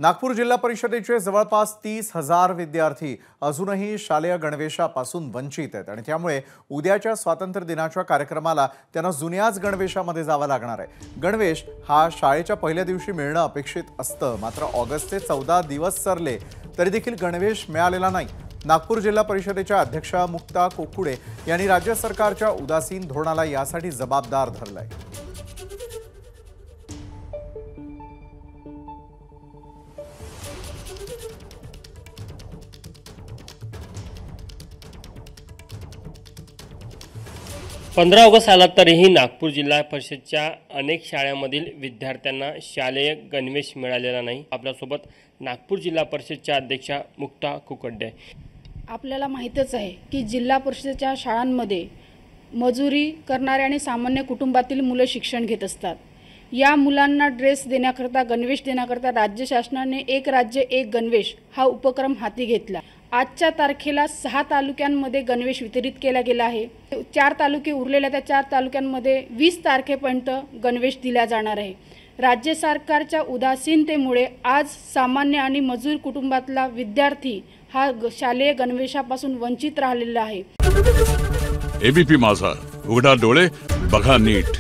नागपूर जिल्हा परिषदेचे जवळपास 30,000 विद्यार्थी अजूनही शालेय गणवेशापासून वंचित आहेत आणि त्यामुळे उद्याच्या स्वातंत्र्य दिनाच्या कार्यक्रमाला त्यांना जुन्याच गणवेशामध्ये जावं लागणार आहे। गणवेश हा शाळेच्या पहिल्या दिवशी मिळणं अपेक्षित असतं, मात्र ऑगस्ट ते 14 दिवस सरले तरी देखील गणवेश मिळालेला नाही। नागपूर जिल्हा परिषदेच्या अध्यक्षा मुक्ता कोकुडे यांनी राज्य सरकारच्या उदासीन धोरणाला यासाठी जबाबदार धरलंय। 15 ऑगस्ट आला तरीही नागपूर जिल्हा परिषदच्या अनेक शाळांमधील विद्यार्थ्यांना शालेय गणवेश मिळालेला नाही। आपल्यासोबत नागपूर जिल्हा परिषदच्या अध्यक्षा मुक्ता कोकुडे। आपल्याला माहितच आहे की जिल्हा परिषदेच्या शाळांमध्ये मजुरी करणारे आणि सामान्य कुटुंबातील मुलं शिक्षण घेत असतात। या मुलांना ड्रेस देण्याकरता, गणवेश देण्याकरता राज्य शासनाने एक राज्य एक गणवेश हा उपक्रम हाती घेतला। आजच्या तारखेला 6 तालुक्यांमध्ये गणवेश वितरित केला गेला आहे। 4 तालुके उरलेल्या त्या 4 तालुक्यांमध्ये 20 तारखेपर्यंत गणवेश दिला जाणार आहे। राज्य सरकारच्या उदासीनतेमुळे आज सामान्य आणि मजूर कुटुंबातला विद्यार्थी हा शालेय गणवेशापासून वंचित राहिलेला आहे। एबीपी माझा, उघडा डोळे बघा नीट।